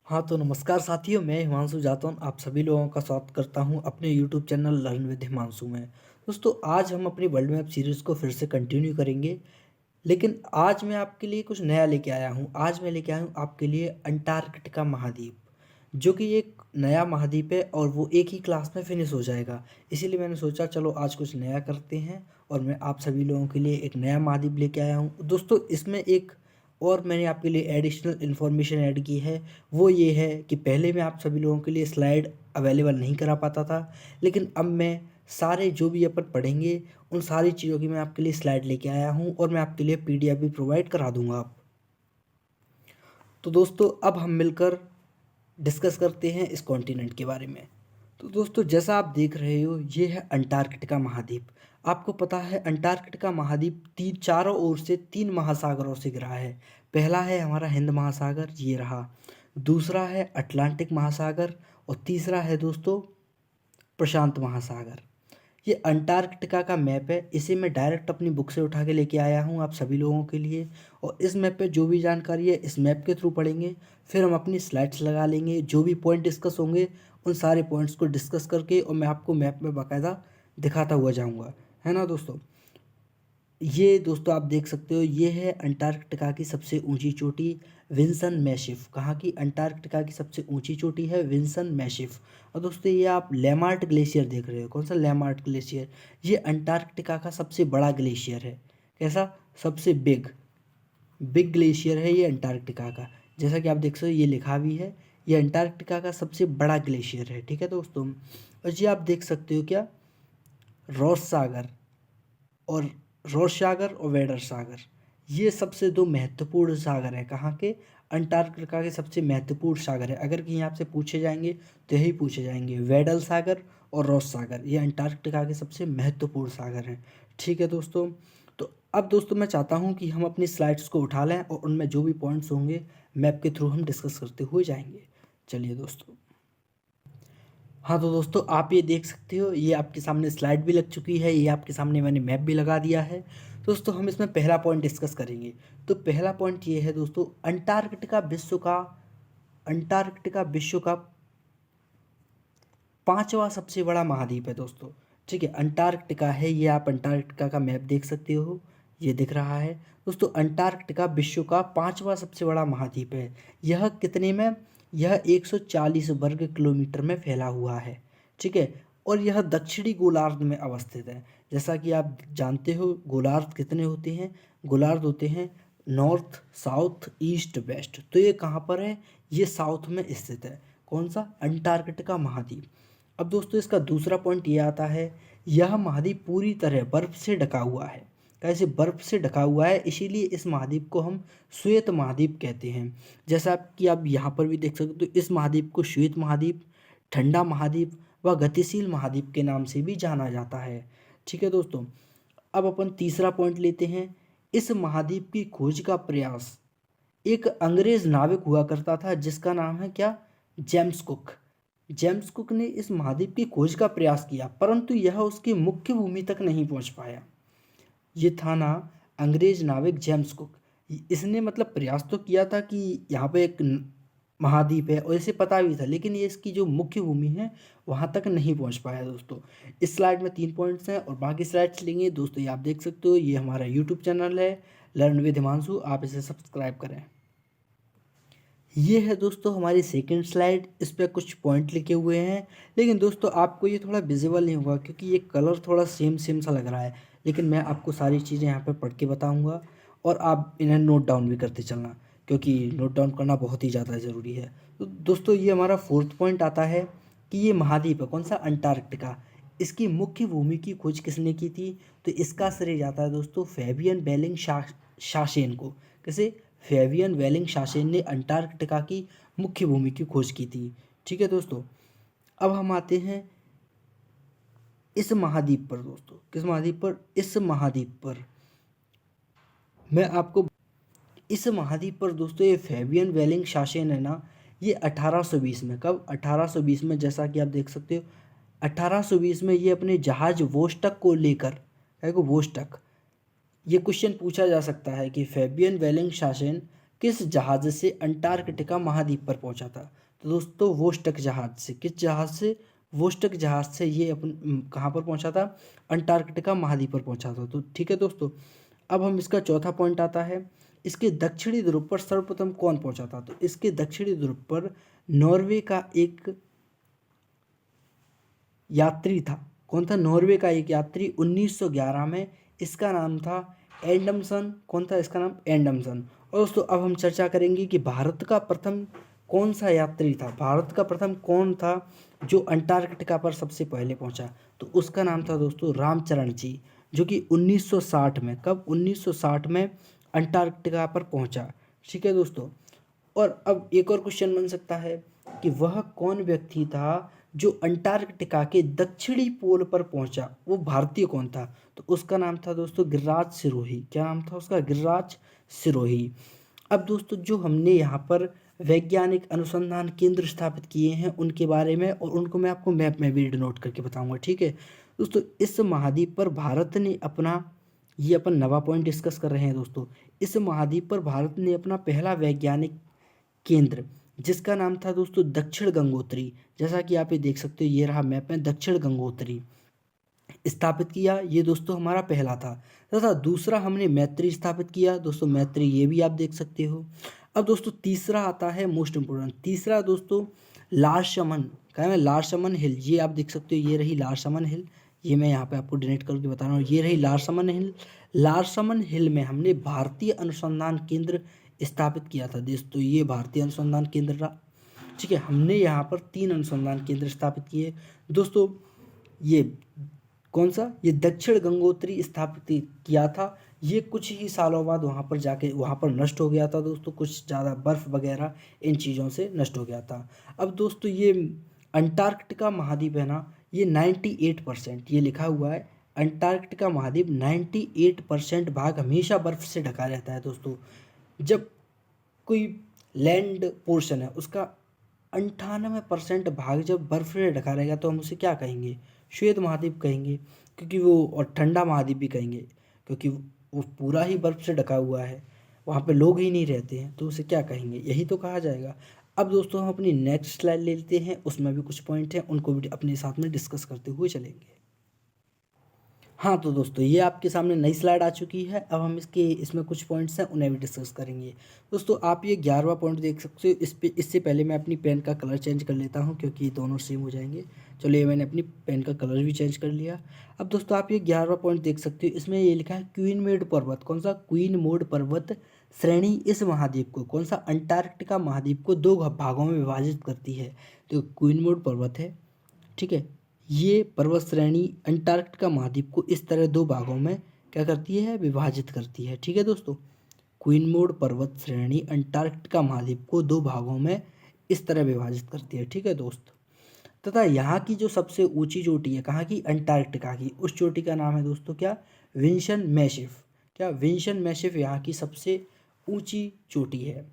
हाँ, तो नमस्कार साथियों, मैं हिमांशु जाटौन आप सभी लोगों का स्वागत करता हूँ अपने YouTube channel learn with Himanshu में। दोस्तों, आज हम अपनी वर्ल्ड मैप सीरीज़ को फिर से कंटिन्यू करेंगे, लेकिन आज मैं आपके लिए कुछ नया लेके आया हूँ। आज मैं लेके आया हूँ आपके लिए अंटार्कटिका महाद्वीप, जो कि एक नया महाद्वीप है और वो एक ही क्लास में फिनिश हो जाएगा। इसीलिए मैंने सोचा चलो आज कुछ नया करते हैं और मैं आप सभी लोगों के लिए एक नया महाद्वीप लेके आया हूँ। दोस्तों, इसमें एक और मैंने आपके लिए एडिशनल इन्फॉर्मेशन ऐड की है। वो ये है कि पहले मैं आप सभी लोगों के लिए स्लाइड अवेलेबल नहीं करा पाता था, लेकिन अब मैं सारे जो भी अपन पढ़ेंगे उन सारी चीज़ों की मैं आपके लिए स्लाइड लेके आया हूँ और मैं आपके लिए पीडीएफ भी प्रोवाइड करा दूंगा आप। तो दोस्तों, अब हम मिलकर डिस्कस करते हैं इस कॉन्टिनेंट के बारे में। तो दोस्तों, जैसा आप देख रहे हो, ये है अंटार्कटिका महाद्वीप। आपको पता है अंटार्कटिका महाद्वीप तीन चारों ओर से तीन महासागरों से घिरा है। पहला है हमारा हिंद महासागर, ये रहा। दूसरा है अटलांटिक महासागर और तीसरा है दोस्तों प्रशांत महासागर। ये अंटार्कटिका का मैप है, इसे मैं डायरेक्ट अपनी बुक से उठा के लेके आया हूँ आप सभी लोगों के लिए। और इस मैप पे जो भी जानकारी है इस मैप के थ्रू पढ़ेंगे, फिर हम अपनी स्लाइड्स लगा लेंगे। जो भी पॉइंट डिस्कस होंगे उन सारे पॉइंट्स को डिस्कस करके और मैं आपको मैप में बाकायदा दिखाता हुआ जाऊँगा, है ना दोस्तों। ये दोस्तों आप देख सकते हो, ये है अंटार्कटिका की सबसे ऊंची चोटी विंसन मैसिफ। कहाँ की? अंटार्कटिका की सबसे ऊंची चोटी है विंसन मैसिफ। और दोस्तों, ये आप लेमार्ट ग्लेशियर देख रहे हो। कौन सा लेमार्ट ग्लेशियर? ये अंटार्कटिका का सबसे बड़ा ग्लेशियर है। कैसा? सबसे बिग बिग ग्लेशियर है ये अंटार्कटिका का। जैसा कि आप देख सकते हो, ये लिखा भी है, ये अंटार्कटिका का सबसे बड़ा ग्लेशियर है। ठीक है दोस्तों। और ये आप देख सकते हो क्या, रॉस सागर और रॉस सागर और वेडर सागर, ये सबसे दो महत्वपूर्ण सागर हैं। कहाँ के? अंटार्कटिका के सबसे महत्वपूर्ण सागर है। अगर कहीं आपसे पूछे जाएंगे तो यही पूछे जाएंगे, वेडल सागर और रॉस सागर, ये अंटार्कटिका के सबसे महत्वपूर्ण सागर हैं। ठीक है दोस्तों। तो अब दोस्तों, मैं चाहता हूँ कि हम अपनी स्लाइड्स को उठा लें और उनमें जो भी पॉइंट्स होंगे मैप के थ्रू हम डिस्कस करते हुए जाएंगे। चलिए दोस्तों। हाँ, तो दोस्तों आप ये देख सकते हो, ये आपके सामने स्लाइड भी लग चुकी है, ये आपके सामने मैंने मैप भी लगा दिया है। दोस्तों, हम इसमें पहला पॉइंट डिस्कस करेंगे। तो पहला पॉइंट ये है दोस्तों, अंटार्कटिका विश्व का पांचवा सबसे बड़ा महाद्वीप है दोस्तों। ठीक है, अंटार्कटिका है, ये आप अंटार्कटिका का मैप देख सकते हो, ये दिख रहा है दोस्तों। अंटार्कटिका विश्व का पांचवा सबसे बड़ा महाद्वीप है। यह कितने में? यह 140 वर्ग किलोमीटर में फैला हुआ है। ठीक है, और यह दक्षिणी गोलार्ध में अवस्थित है। जैसा कि आप जानते हो, गोलार्ध कितने होते हैं? गोलार्ध होते हैं नॉर्थ, साउथ, ईस्ट, वेस्ट। तो ये कहाँ पर है? ये साउथ में स्थित है। कौन सा? अंटार्कटिका महाद्वीप। अब दोस्तों, इसका दूसरा पॉइंट ये आता है, यह महाद्वीप पूरी तरह बर्फ से ढका हुआ है। कैसे? बर्फ से ढका हुआ है, इसीलिए इस महाद्वीप को हम श्वेत महाद्वीप कहते हैं। जैसा कि आप यहाँ पर भी देख सकते हो, इस महाद्वीप को श्वेत महाद्वीप, ठंडा महाद्वीप व गतिशील महाद्वीप के नाम से भी जाना जाता है। ठीक है दोस्तों। अब अपन तीसरा पॉइंट लेते हैं। इस महाद्वीप की खोज का प्रयास एक अंग्रेज नाविक हुआ करता था, जिसका नाम है क्या? James cook. जेम्स कुक ने इस महाद्वीप की खोज का प्रयास किया, परंतु यह उसकी मुख्य भूमि तक नहीं पहुंच पाया। ये था ना अंग्रेज नाविक जेम्स कुक। इसने मतलब प्रयास तो किया था कि यहाँ पे एक महाद्वीप है और इसे पता भी था, लेकिन ये इसकी जो मुख्य भूमि है वहाँ तक नहीं पहुँच पाया दोस्तों। इस स्लाइड में 3 पॉइंट्स हैं और बाकी स्लाइड्स लेंगे दोस्तों। ये आप देख सकते हो, ये हमारा यूट्यूब चैनल है लर्न विद हिमांशु, आप इसे सब्सक्राइब करें। ये है दोस्तों हमारी सेकंड स्लाइड। इस पर कुछ पॉइंट लिखे हुए हैं, लेकिन दोस्तों आपको ये थोड़ा विजिबल नहीं होगा क्योंकि ये कलर थोड़ा सेम सेम सा लग रहा है, लेकिन मैं आपको सारी चीज़ें यहाँ पर पढ़ के बताऊँगा और आप इन्हें नोट डाउन भी करते चलना, क्योंकि नोट डाउन करना बहुत ही ज़्यादा ज़रूरी है। तो दोस्तों, ये हमारा फोर्थ पॉइंट आता है कि ये महाद्वीप है, कौन सा? अंटार्कटिका। इसकी मुख्य भूमि की खोज किसने की थी? तो इसका श्रेय जाता है दोस्तों फेबियन बेलिंग शासेन को। कैसे? फेबियन वेलिंग शासेन ने अंटार्कटिका की मुख्य भूमि की खोज की थी। ठीक है दोस्तों। अब हम आते हैं इस महाद्वीप पर दोस्तों। किस महाद्वीप पर? इस महाद्वीप पर मैं आपको इस महाद्वीप पर दोस्तों, ये फेबियन वेलिंग शासेन है ना, ये 1820 में, कब? 1820 में, जैसा कि आप देख सकते हो 1820 में ये अपने जहाज वोस्टक को लेकर, है को वोस्टक, ये क्वेश्चन पूछा जा सकता है कि फेबियन वेलिंग शासेन किस जहाज से अंटार्कटिका महाद्वीप पर पहुंचा था? तो दोस्तों वोस्टक जहाज से। किस जहाज से? वोस्टक जहाज से ये कहाँ पर पहुंचा था? अंटार्कटिका महाद्वीप पर पहुंचा था। तो ठीक है दोस्तों, अब हम इसका चौथा पॉइंट आता है, इसके दक्षिणी ध्रुव पर सर्वप्रथम कौन पहुंचा था? तो इसके दक्षिणी ध्रुव पर नॉर्वे का एक यात्री था। कौन था? नॉर्वे का एक यात्री 1911 में। इसका नाम था एंडमसन। कौन था इसका नाम? एंडमसन। और दोस्तों अब हम चर्चा करेंगे कि भारत का प्रथम कौन सा यात्री था, भारत का प्रथम कौन था जो अंटार्कटिका पर सबसे पहले पहुंचा? तो उसका नाम था दोस्तों रामचरण जी, जो कि 1960 में, कब? 1960 में अंटार्कटिका पर पहुंचा। ठीक है दोस्तों, और अब एक और क्वेश्चन बन सकता है कि वह कौन व्यक्ति था जो अंटार्कटिका के दक्षिणी पोल पर पहुंचा, वो भारतीय कौन था? तो उसका नाम था दोस्तों गिरिराज सिरोही। क्या नाम था उसका? गिरिराज सिरोही। अब दोस्तों जो हमने यहाँ पर वैज्ञानिक अनुसंधान केंद्र स्थापित किए हैं उनके बारे में, और उनको मैं आपको मैप में भी नोट करके बताऊंगा। ठीक है दोस्तों, इस महाद्वीप पर भारत ने अपना, ये अपन नवा पॉइंट डिस्कस कर रहे हैं दोस्तों, इस महाद्वीप पर भारत ने अपना पहला वैज्ञानिक केंद्र, जिसका नाम था दोस्तों दक्षिण गंगोत्री, जैसा कि आप ये देख सकते हो, ये रहा मैप में, दक्षिण गंगोत्री स्थापित किया। ये दोस्तों हमारा पहला था। तथा दूसरा हमने मैत्री स्थापित किया दोस्तों, मैत्री, ये भी आप देख सकते हो। अब दोस्तों तीसरा आता है मोस्ट इम्पोर्टेंट, तीसरा दोस्तों लार्शमन, क्या है? लार्शमन हिल। ये आप देख सकते हो, ये रही लार्शमन हिल, ये मैं यहाँ पे आपको डोनेट करके बता रहा हूँ, ये रही लार्शमन हिल। लार्शमन हिल में हमने भारतीय अनुसंधान केंद्र स्थापित किया था दोस्तों, ये भारतीय अनुसंधान केंद्र रहा। ठीक है, हमने यहाँ पर 3 अनुसंधान केंद्र स्थापित किए दोस्तों। ये कौन सा? ये दक्षिण गंगोत्री स्थापित किया था। ये कुछ ही सालों बाद वहाँ पर जाके वहाँ पर नष्ट हो गया था दोस्तों, कुछ ज़्यादा बर्फ़ वगैरह इन चीज़ों से नष्ट हो गया था। अब दोस्तों ये अंटार्कटिका महाद्वीप है ना, ये 98%, ये लिखा हुआ है अंटार्कटिका महाद्वीप 98% भाग हमेशा बर्फ़ से ढका रहता है दोस्तों। जब कोई लैंड पोर्शन है उसका 98% भाग जब बर्फ से ढका रहेगा तो हम उसे क्या कहेंगे? श्वेत महाद्वीप कहेंगे, क्योंकि वो, और ठंडा महाद्वीप भी कहेंगे, क्योंकि वो पूरा ही बर्फ से ढका हुआ है, वहाँ पे लोग ही नहीं रहते हैं, तो उसे क्या कहेंगे? यही तो कहा जाएगा। अब दोस्तों हम अपनी नेक्स्ट स्लाइड ले लेते हैं, उसमें भी कुछ पॉइंट हैं, उनको भी अपने साथ में डिस्कस करते हुए चलेंगे। हाँ तो दोस्तों ये आपके सामने नई स्लाइड आ चुकी है। अब हम इसमें कुछ पॉइंट्स हैं उन्हें भी डिस्कस करेंगे। दोस्तों आप ये 11वां पॉइंट देख सकते हो। इससे पहले मैं अपनी पेन का कलर चेंज कर लेता हूँ, क्योंकि दोनों सेम हो जाएंगे। चलो ये मैंने अपनी पेन का कलर भी चेंज कर लिया। अब दोस्तों आप ये 11वां पॉइंट देख सकते हो, इसमें ये लिखा है क्वीन मोड पर्वत। कौन सा? क्वीन मोड पर्वत श्रेणी इस महाद्वीप को, कौन सा? अंटार्कटिका महाद्वीप को 2 भागों में विभाजित करती है। तो क्वीन मोड पर्वत है, ठीक है, ये पर्वत श्रेणी अंटार्कटिका महाद्वीप को इस तरह 2 भागों में क्या करती है? विभाजित करती है। ठीक है दोस्तों, क्वीन मोड पर्वत श्रेणी अंटार्कटिका महाद्वीप को 2 भागों में इस तरह विभाजित करती है। ठीक है दोस्त, तथा यहाँ की जो सबसे ऊंची चोटी है, कहाँ की? अंटार्कटिका की, उस चोटी का नाम है दोस्तों क्या? Vinson Massif. क्या? विंसन मैसिफ यहाँ की सबसे ऊंची चोटी है।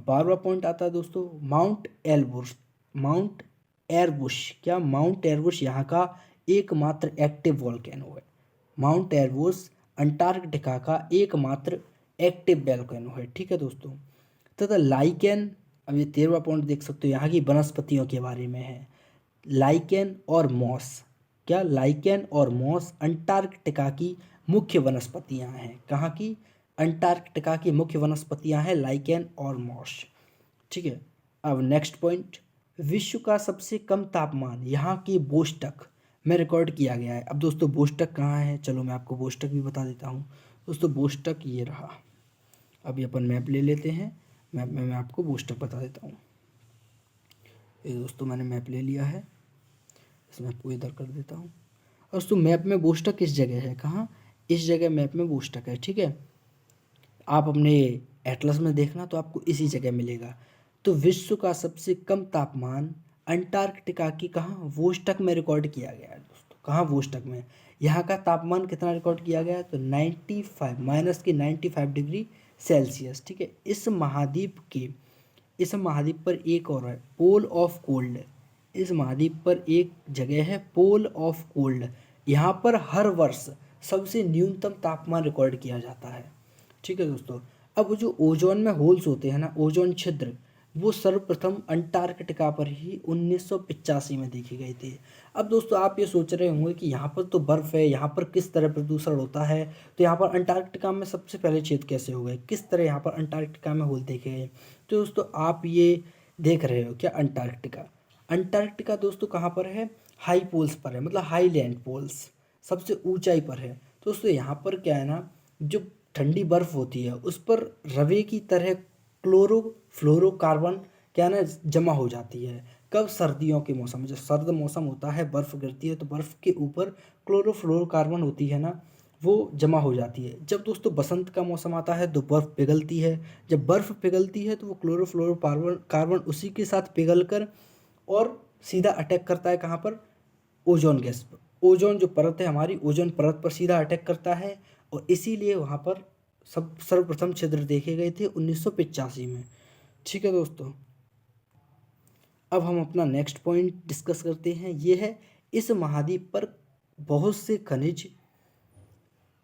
12वां पॉइंट आता है दोस्तों माउंट एलबुर्स। माउंट एयरबुश, क्या? माउंट एयरबुश यहाँ का एकमात्र एक्टिव वोल्केनो है। माउंट एयरबुश अंटार्कटिका का एकमात्र एक्टिव वोल्केनो है। ठीक है दोस्तों, तथा लाइकेन, अब ये 13वां पॉइंट देख सकते हो, यहाँ की वनस्पतियों के बारे में है। लाइकेन और मॉस, क्या? लाइकेन और मॉस अंटार्कटिका की मुख्य वनस्पतियाँ हैं। कहाँ की? अंटार्कटिका की मुख्य वनस्पतियाँ हैं लाइकेन और मॉस। ठीक है, अब नेक्स्ट पॉइंट, विश्व का सबसे कम तापमान यहाँ की बोस्टक में रिकॉर्ड किया गया है। अब दोस्तों बोस्टक कहाँ है? चलो मैं आपको बोस्टक भी बता देता हूँ दोस्तों। बोस्टक ये रहा। अभी अपन मैप ले लेते हैं, मैप में मैं आपको बोस्टक बता देता हूँ। ये दोस्तों मैंने मैप ले लिया है, इस मैप को इधर कर देता हूँ। और दोस्तों मैप में बोस्टक किस जगह है? कहाँ? इस जगह मैप में बोस्टक है। ठीक है, आप अपने एटलस में देखना तो आपको इसी जगह मिलेगा। तो विश्व का सबसे कम तापमान अंटार्कटिका की कहाँ? वोस्टक में रिकॉर्ड किया गया है दोस्तों। कहाँ? वोस्टक में। यहाँ का तापमान कितना रिकॉर्ड किया गया है? तो 95 माइनस के 95 डिग्री सेल्सियस। ठीक है, इस महाद्वीप पर एक और है पोल ऑफ कोल्ड। इस महाद्वीप पर एक जगह है पोल ऑफ कोल्ड। यहाँ पर हर वर्ष सबसे न्यूनतम तापमान रिकॉर्ड किया जाता है। ठीक है दोस्तों, अब वो जो ओजोन में होल्स होते हैं ना, ओजोन छिद्र, वो सर्वप्रथम अंटार्कटिका पर ही 1985 में देखे गए थे। अब दोस्तों आप ये सोच रहे होंगे कि यहाँ पर तो बर्फ़ है, यहाँ पर किस तरह प्रदूषण होता है, तो यहाँ पर अंटार्कटिका में सबसे पहले छेद कैसे हो गए, किस तरह यहाँ पर अंटार्कटिका में होल देखे गए। तो दोस्तों आप ये देख रहे हो क्या, अंटार्कटिका। अंटार्कटिका दोस्तों कहाँ पर है, हाई पोल्स पर है, मतलब हाई लैंड पोल्स, सबसे ऊंचाई पर है। तो दोस्तों यहाँ पर क्या है ना, जो ठंडी बर्फ़ होती है उस पर रवे की तरह क्लोरोफ्लोरोकार्बन क्या है ना जमा हो जाती है। कब, सर्दियों के मौसम में, जब सर्द मौसम होता है, बर्फ़ गिरती है, तो बर्फ़ के ऊपर क्लोरोफ्लोरोकार्बन होती है ना, वो जमा हो जाती है। जब दोस्तों बसंत का मौसम आता है तो बर्फ़ पिघलती है। जब बर्फ़ पिघलती है तो वो क्लोरोफ्लोरोकार्बन कार्बन उसी के साथ पिघल कर और सीधा अटैक करता है कहाँ पर, ओजोन गैस पर। ओजोन जो परत है हमारी, ओजोन परत पर सीधा अटैक करता है, और इसीलिए वहाँ पर सब सर्वप्रथम छिद्र देखे गए थे 1985 में। ठीक है दोस्तों, अब हम अपना नेक्स्ट पॉइंट डिस्कस करते हैं। ये है, इस महाद्वीप पर बहुत से खनिज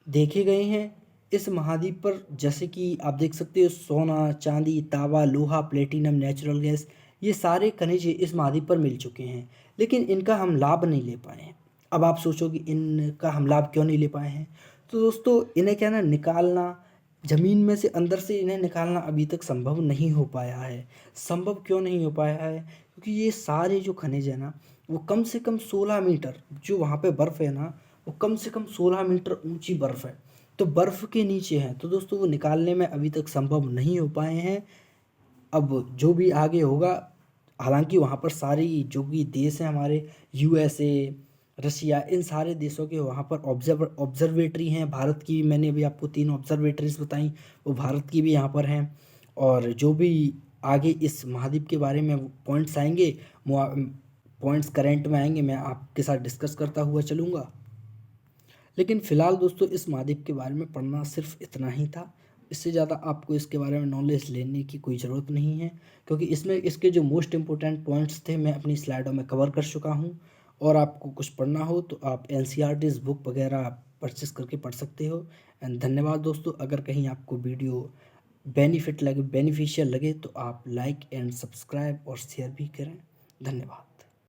देखे गए हैं। इस महाद्वीप पर जैसे कि आप देख सकते हो, सोना, चांदी, तांबा, लोहा, प्लेटिनम, नेचुरल गैस, ये सारे खनिज इस महाद्वीप पर मिल चुके हैं, लेकिन इनका हम लाभ नहीं ले पाए हैं। अब आप सोचोगे इनका हम लाभ क्यों नहीं ले पाए हैं, तो दोस्तों इन्हें क्या है ना निकालना, ज़मीन में से अंदर से इन्हें निकालना अभी तक संभव नहीं हो पाया है। संभव क्यों नहीं हो पाया है, क्योंकि ये सारे जो खनिज है ना, वो कम से कम 16 मीटर, जो वहाँ पे बर्फ़ है ना, वो कम से कम 16 मीटर ऊंची बर्फ़ है, तो बर्फ़ के नीचे है, तो दोस्तों वो निकालने में अभी तक संभव नहीं हो पाए हैं। अब जो भी आगे होगा, हालांकि वहाँ पर सारी जो भी देश हैं हमारे, यूएसए, रशिया, इन सारे देशों के वहाँ पर ऑब्जर्वेटरी हैं। भारत की मैंने अभी आपको 3 ऑब्जर्वेटरीज बताई, वो भारत की भी यहाँ पर हैं। और जो भी आगे इस महाद्वीप के बारे में पॉइंट्स आएंगे, पॉइंट्स करंट में आएंगे, मैं आपके साथ डिस्कस करता हुआ चलूँगा। लेकिन फ़िलहाल दोस्तों इस महाद्वीप के बारे में पढ़ना सिर्फ इतना ही था। इससे ज़्यादा आपको इसके बारे में नॉलेज लेने की कोई ज़रूरत नहीं है, क्योंकि इसमें इसके जो मोस्ट इम्पोर्टेंट पॉइंट्स थे मैं अपनी स्लाइडों में कवर कर चुका हूँ। और आपको कुछ पढ़ना हो तो आप एनसीईआरटीज़ बुक वगैरह परचेस करके पढ़ सकते हो। एंड धन्यवाद दोस्तों। अगर कहीं आपको वीडियो बेनिफिशियल लगे तो आप लाइक एंड सब्सक्राइब और शेयर भी करें। धन्यवाद।